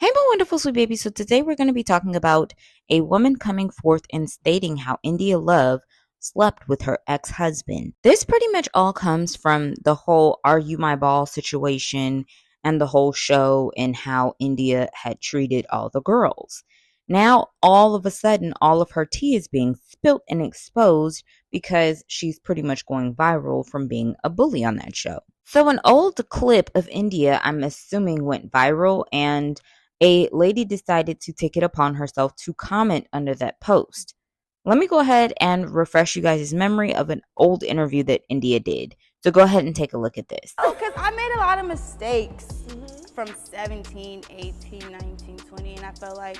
Hey, my wonderful sweet baby. So, today we're going to be talking about a woman coming forth and stating how India Love slept with her ex husband. This pretty much all comes from the whole Are You My Ball situation and the whole show and how India had treated all the girls. Now, all of a sudden, all of her tea is being spilt and exposed because she's pretty much going viral from being a bully on that show. So, an old clip of India, I'm assuming, went viral, and a lady decided to take it upon herself to comment under that post. Let me go ahead and refresh you guys' memory of an old interview that India did. So go ahead and take a look at this. Oh, because I made a lot of mistakes from 17, 18, 19, 20, and I felt like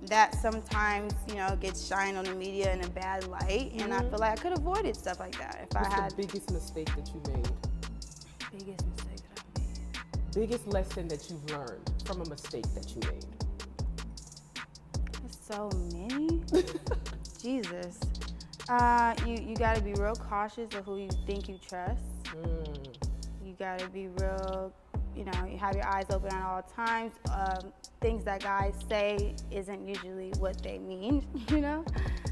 that sometimes, gets shined on the media in a bad light, and I feel like I could have avoided stuff like that if What's I had. the biggest mistake that you made? Biggest mistake that I made? Biggest lesson that you've learned from a mistake that you made? There's so many. Jesus. You got to be real cautious of who you think you trust. You got to be real, you have your eyes open at all times. Things that guys say isn't usually what they mean,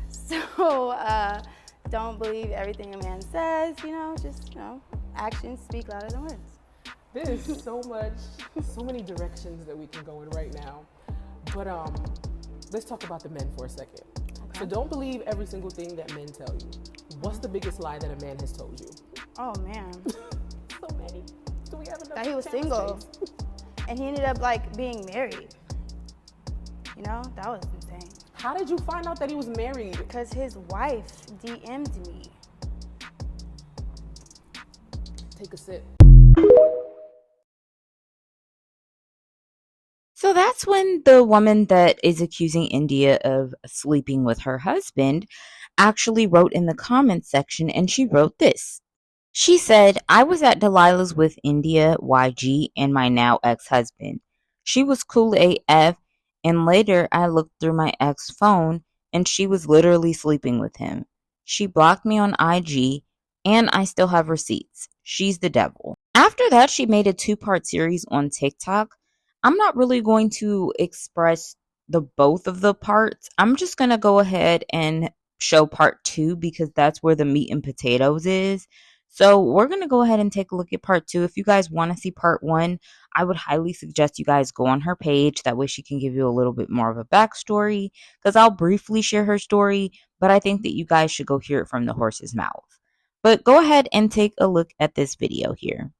So don't believe everything a man says, actions speak louder than words. There's so many directions that we can go in right now. But let's talk about the men for a second. Okay. So don't believe every single thing that men tell you. What's the biggest lie that a man has told you? Oh, man. So many. Do we have enough? That he was single. And he ended up being married. That was insane. How did you find out that he was married? Because his wife DM'd me. Take a sip. So that's when the woman that is accusing India of sleeping with her husband actually wrote in the comments section, and she wrote this. She said, I was at Delilah's with India, YG, and my now ex-husband. She was cool AF, and later I looked through my ex's phone, and she was literally sleeping with him. She blocked me on IG, and I still have receipts. She's the devil. After that, she made a 2-part series on TikTok. I'm not really going to express the both of the parts. I'm just going to go ahead and show part 2 because that's where the meat and potatoes is. So we're going to go ahead and take a look at part 2. If you guys want to see part 1, I would highly suggest you guys go on her page. That way she can give you a little bit more of a backstory, because I'll briefly share her story, but I think that you guys should go hear it from the horse's mouth. But go ahead and take a look at this video here.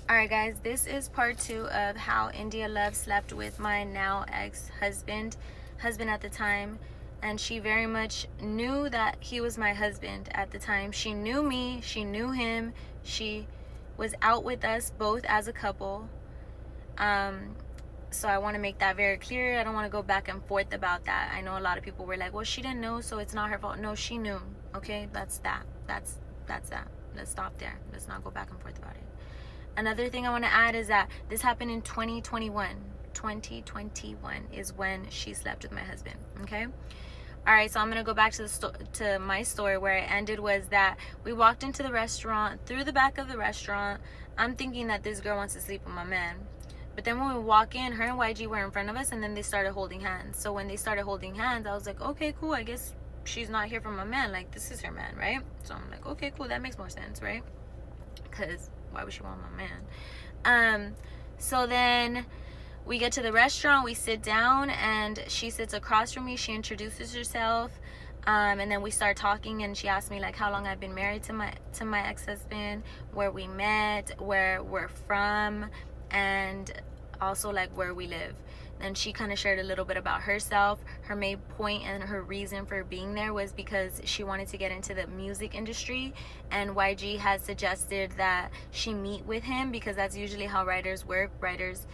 Alright guys, this is part 2 of how India Love slept with my now ex-husband at the time, and she very much knew that he was my husband at the time. She knew me, she knew him, she was out with us both as a couple. So I want to make that very clear. I don't want to go back and forth about that. I know a lot of people were like, well, she didn't know, so it's not her fault. No, she knew. Okay, that's that. That's that. Let's stop there. Let's not go back and forth about it. Another thing I want to add is that this happened in 2021. 2021 is when she slept with my husband. Okay. All right. So I'm gonna go back to my story. Where it ended was that we walked into the restaurant. Through the back of the restaurant, I'm thinking that this girl wants to sleep with my man. But then when we walk in, her and YG were in front of us, and then they started holding hands. So when they started holding hands, I was like, okay, cool. I guess she's not here for my man. Like, this is her man, right? So I'm like, okay, cool. That makes more sense, right? Because why would she want my man? So then we get to the restaurant, we sit down, and she sits across from me. She introduces herself, and then we start talking, and she asked me like how long I've been married to my ex-husband, where we met, where we're from, and also like where we live. And she kind of shared a little bit about herself. Her main point and her reason for being there was because she wanted to get into the music industry, and YG has suggested that she meet with him, because that's usually how writers work. Writers,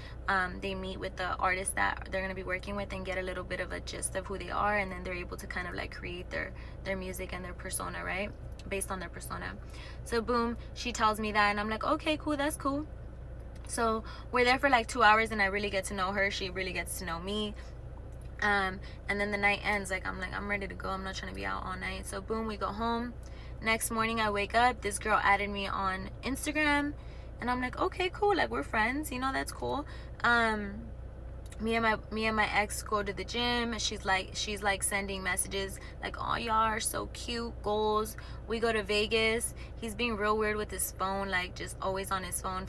they meet with the artists that they're going to be working with and get a little bit of a gist of who they are, and then they're able to kind of like create their music and their persona, right, based on their persona. So boom, she tells me that, and I'm like, okay, cool, that's cool. So we're there for like 2 hours, and I really get to know her. She really gets to know me. And then the night ends. I'm ready to go. I'm not trying to be out all night. So boom, we go home. Next morning I wake up. This girl added me on Instagram, and I'm like, okay, cool. Like, we're friends. That's cool. me and my ex go to the gym. She's like sending messages like, oh, y'all are so cute, goals. We go to Vegas. He's being real weird with his phone, like just always on his phone,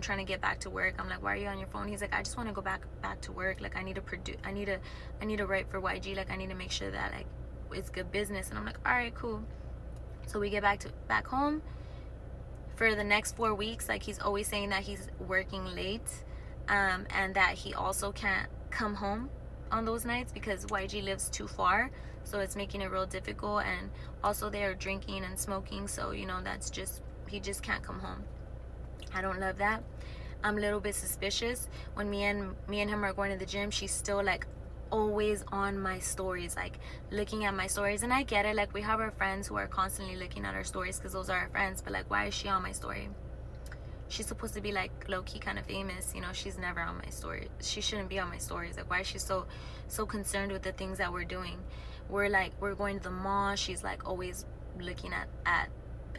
trying to get back to work. I'm like, why are you on your phone? He's like, I just want to go back to work. Like, I need to write for YG. Like, I need to make sure that like it's good business. And I'm like, all right, cool. So we get back home. For the next 4 weeks, like, he's always saying that he's working late, and that he also can't come home on those nights because YG lives too far, so it's making it real difficult. And also they are drinking and smoking, so you know, that's just, he just can't come home. I don't love that. I'm a little bit suspicious. When me and him are going to the gym, she's still like always on my stories, like looking at my stories. And I get it, like we have our friends who are constantly looking at our stories because those are our friends, but like, why is she on my story? She's supposed to be like low-key kind of famous, you know. She's never on my story. She shouldn't be on my stories. Like, why is she so concerned with the things that we're doing? We're going to the mall. She's like always looking at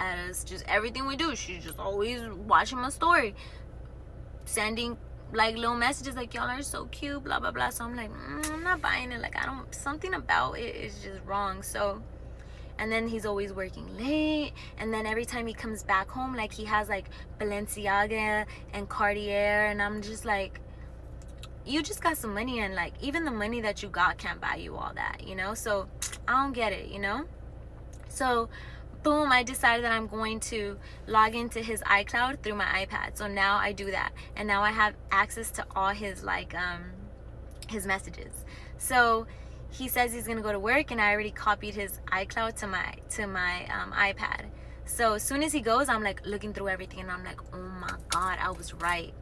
us, just everything we do. She's just always watching my story, sending like little messages like, y'all are so cute, blah blah blah. So I'm like, I'm not buying it. Like, something about it is just wrong. So, and then he's always working late, and then every time he comes back home, like, he has like Balenciaga and Cartier, and I'm just like, you just got some money, and like, even the money that you got can't buy you all that, you know. So I don't get it, you know. So boom, I decided that I'm going to log into his iCloud through my iPad. So now I do that, and now I have access to all his like his messages. So he says he's gonna go to work, and I already copied his iCloud to my iPad. So as soon as he goes, I'm like looking through everything, and I'm like, oh my god, I was right.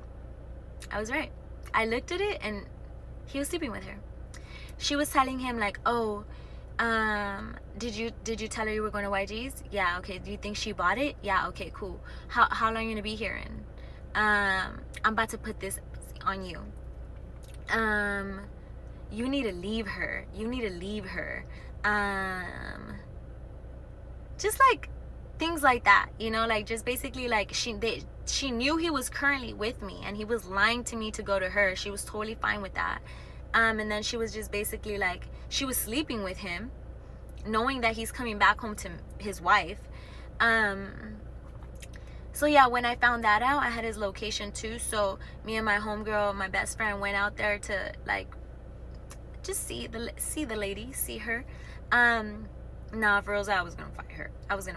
I looked at it, and he was sleeping with her. She was telling him like, oh, did you tell her you were going to YG's? Yeah, okay. Do you think she bought it? Yeah, okay, cool. How long are you gonna be here in? I'm about to put this on you. You need to leave her. Just like things like that, you know, like just basically like she knew he was currently with me, and he was lying to me to go to her. She was totally fine with that. And then she was just basically like, she was sleeping with him, knowing that he's coming back home to his wife. So yeah, when I found that out, I had his location too. So me and my homegirl, my best friend, went out there to like just see the lady, see her. Nah, for real, I was gonna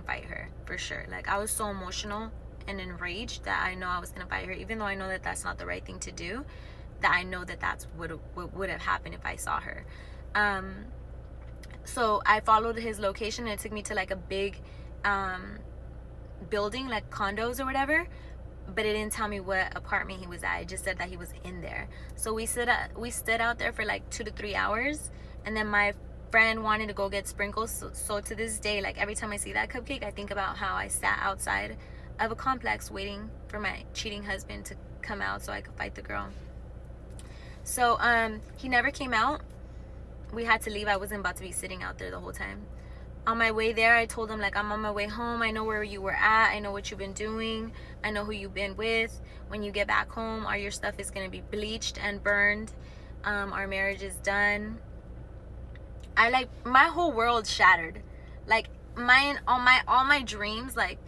fight her for sure. Like, I was so emotional and enraged that I know I was gonna fight her, even though I know that that's not the right thing to do. That I know that that's what would have happened if I saw her. So I followed his location, and it took me to like a big building, like condos or whatever, but it didn't tell me what apartment he was at. It just said that he was in there. So we stood out there for like 2 to 3 hours, and then my friend wanted to go get sprinkles. So to this day, like, every time I see that cupcake, I think about how I sat outside of a complex waiting for my cheating husband to come out so I could fight the girl. So he never came out. We had to leave. I wasn't about to be sitting out there the whole time. On my way there, I told him like, I'm on my way home. I know where you were at. I know what you've been doing. I know who you've been with. When you get back home, all your stuff is gonna be bleached and burned. Our marriage is done. My whole world shattered. Like, all my dreams, like,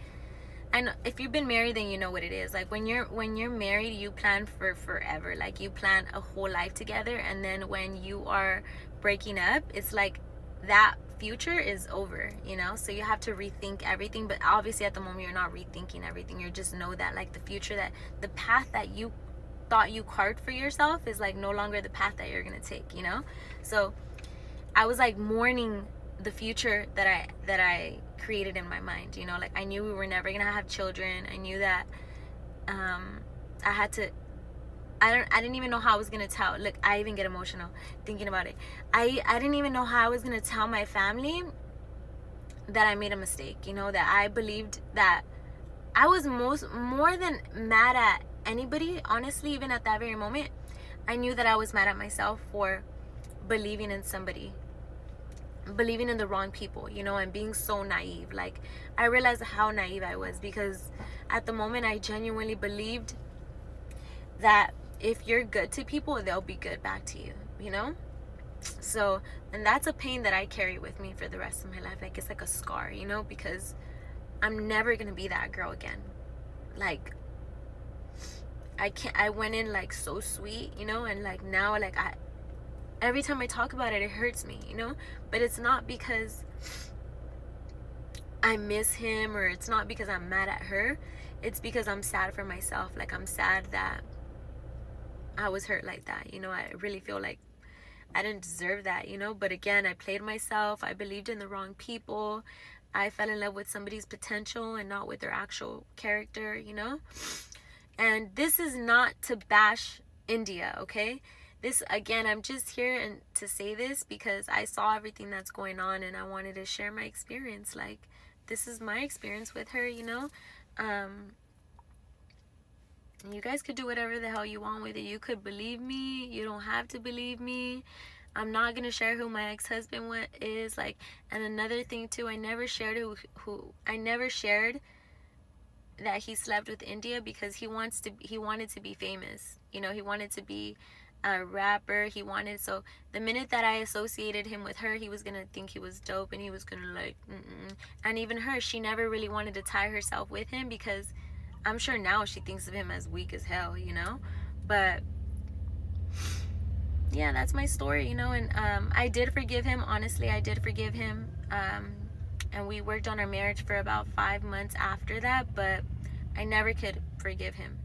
I know if you've been married, then you know what it is. Like, when you're married, you plan for forever. Like, you plan a whole life together, and then when you are breaking up, it's like that future is over, you know. So you have to rethink everything. But obviously at the moment, you're not rethinking everything. You just know that like the path that you thought you carved for yourself is like no longer the path that you're gonna take, you know. So I was like mourning the future that I created in my mind, you know. Like, I knew we were never gonna have children. I knew that I didn't even know how I was gonna tell. Look, I even get emotional thinking about it. I didn't even know how I was gonna tell my family that I made a mistake, you know, that I believed that I was more than mad at anybody, honestly. Even at that very moment, I knew that I was mad at myself for believing in somebody, believing in the wrong people, you know, and being so naive. Like, I realized how naive I was, because at the moment I genuinely believed that if you're good to people, they'll be good back to you, you know? So, and that's a pain that I carry with me for the rest of my life. Like, it's like a scar, you know, because I'm never gonna be that girl again. Like, I went in like so sweet, you know, and like now, like, every time I talk about it, it hurts me, you know, but it's not because I miss him, or it's not because I'm mad at her. It's because I'm sad for myself. Like, I'm sad that I was hurt like that, you know. I really feel like I didn't deserve that, you know. But again, I played myself. I believed in the wrong people. I fell in love with somebody's potential and not with their actual character, you know. And this is not to bash India, okay? This, again, I'm just here and to say this because I saw everything that's going on and I wanted to share my experience. Like, this is my experience with her, you know. You guys could do whatever the hell you want with it. You could believe me. You don't have to believe me. I'm not gonna share who my ex-husband is. Like, and another thing too, I never shared I never shared that he slept with India because he wanted to be famous. You know, he wanted to be a rapper. So the minute that I associated him with her, he was gonna think he was dope and he was gonna like, and even her, she never really wanted to tie herself with him because I'm sure now she thinks of him as weak as hell, you know. But yeah, that's my story, you know. And I did forgive him. Honestly, I did forgive him. And we worked on our marriage for about 5 months after that, but I never could forgive him.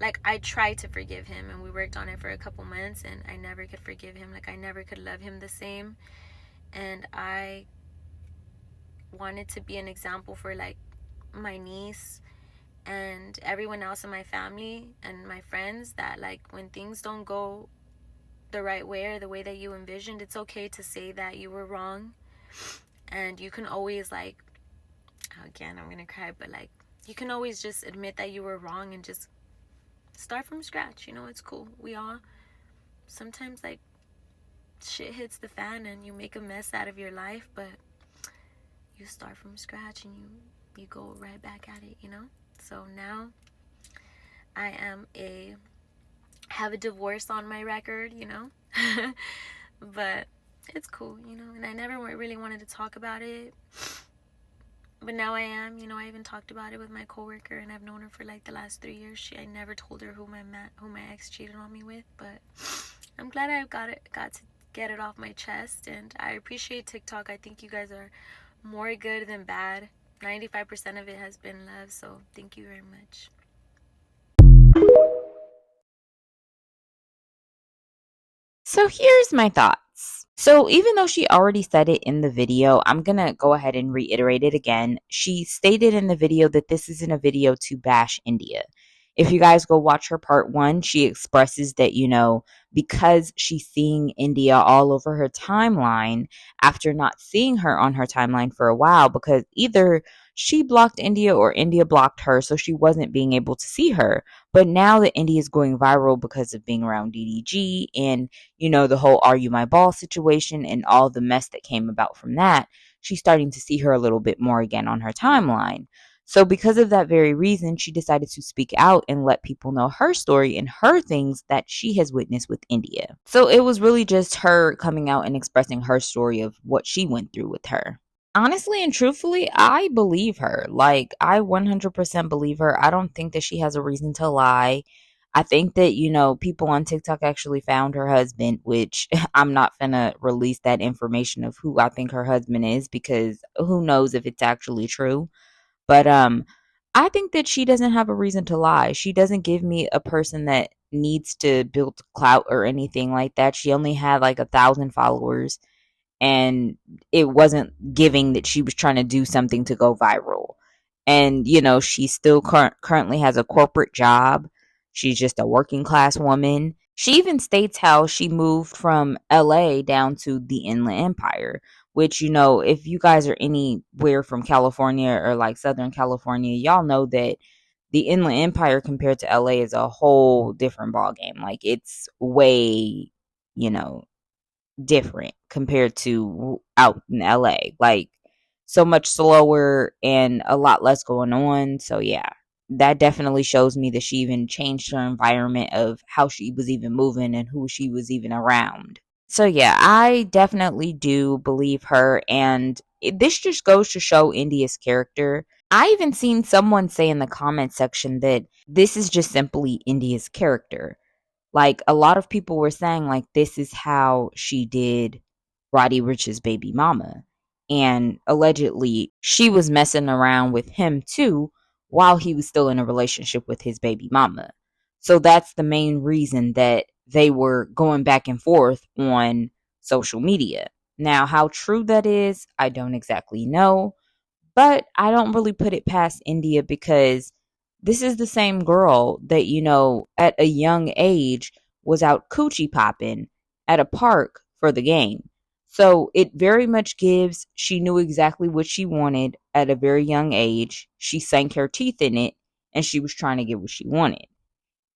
Like, I tried to forgive him and we worked on it for a couple months and I never could forgive him. Like, I never could love him the same. And I wanted to be an example for like my niece and everyone else in my family and my friends, that like when things don't go the right way or the way that you envisioned, it's okay to say that you were wrong. And you can always, like, again, I'm gonna cry, but like, you can always just admit that you were wrong and just start from scratch, you know. It's cool. We all sometimes, like, shit hits the fan and you make a mess out of your life, but you start from scratch and you go right back at it, you know. So now I have a divorce on my record, you know. But it's cool, you know. And I never really wanted to talk about it, but now I am, you know. I even talked about it with my coworker, and I've known her for like the last 3 years. I never told her who my ex cheated on me with, but I'm glad I got to get it off my chest. And I appreciate TikTok. I think you guys are more good than bad. 95% of it has been love, so thank you very much. So here's my thoughts. So even though she already said it in the video, I'm going to go ahead and reiterate it again. She stated in the video that this isn't a video to bash India. If you guys go watch her part 1, she expresses that, you know, because she's seeing India all over her timeline after not seeing her on her timeline for a while, because either she blocked India or India blocked her, so she wasn't being able to see her. But now that India is going viral because of being around DDG and, you know, the whole Are You My Boss situation and all the mess that came about from that, she's starting to see her a little bit more again on her timeline. So because of that very reason, she decided to speak out and let people know her story and her things that she has witnessed with India. So it was really just her coming out and expressing her story of what she went through with her. Honestly and truthfully, I believe her. Like, I 100% believe her. I don't think that she has a reason to lie. I think that, you know, people on TikTok actually found her husband, which I'm not gonna release that information of who I think her husband is, because who knows if it's actually true. But I think that she doesn't have a reason to lie. She doesn't give me a person that needs to build clout or anything like that. She only had like 1,000 followers, and it wasn't giving that she was trying to do something to go viral. And, you know, she still currently has a corporate job. She's just a working class woman. She even states how she moved from LA down to the Inland Empire, which, you know, if you guys are anywhere from California or like Southern California, y'all know that the Inland Empire compared to LA is a whole different ballgame. Like, it's way, you know, different compared to out in LA. Like, so much slower and a lot less going on. So yeah. that definitely shows me that she even changed her environment of how she was even moving and who she was even around. So yeah, I definitely do believe her, and this just goes to show India's character. I even seen someone say in the comment section that this is just simply India's character. Like, a lot of people were saying, like, this is how she did Roddy Rich's baby mama. And allegedly, she was messing around with him too while he was still in a relationship with his baby mama. So that's the main reason that they were going back and forth on social media. Now, how true that is, I don't exactly know. But I don't really put it past India because this is the same girl that, at a young age was out coochie popping at a park for the game. So it very much gives she knew exactly what she wanted at a very young age. She sank her teeth in it and she was trying to get what she wanted.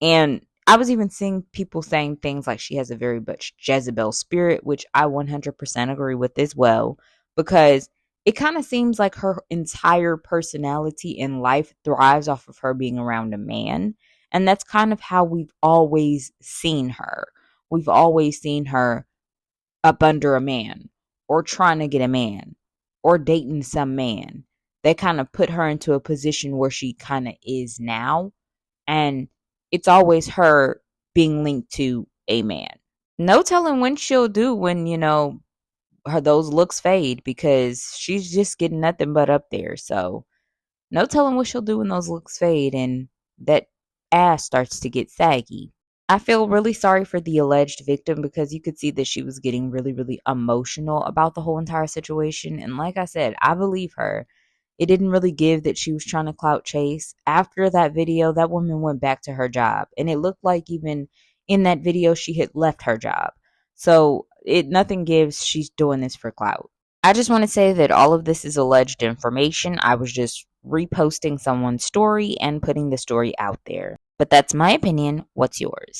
And I was even seeing people saying things like she has a very much Jezebel spirit, which I 100% agree with as well, because it kind of seems like her entire personality in life thrives off of her being around a man. And that's kind of how we've always seen her. We've always seen her up under a man or trying to get a man or dating some man. They kind of put her into a position where she kind of is now. And it's always her being linked to a man. No telling when she'll do when, her those looks fade, because she's just getting nothing but up there. So no telling what she'll do when those looks fade and that ass starts to get saggy. I feel really sorry for the alleged victim because you could see that she was getting really, really emotional about the whole entire situation. And like I said, I believe her. It didn't really give that she was trying to clout chase. After that video, that woman went back to her job. And it looked like even in that video, she had left her job. So nothing gives she's doing this for clout. I just want to say that all of this is alleged information. I was just reposting someone's story and putting the story out there. But that's my opinion. What's yours?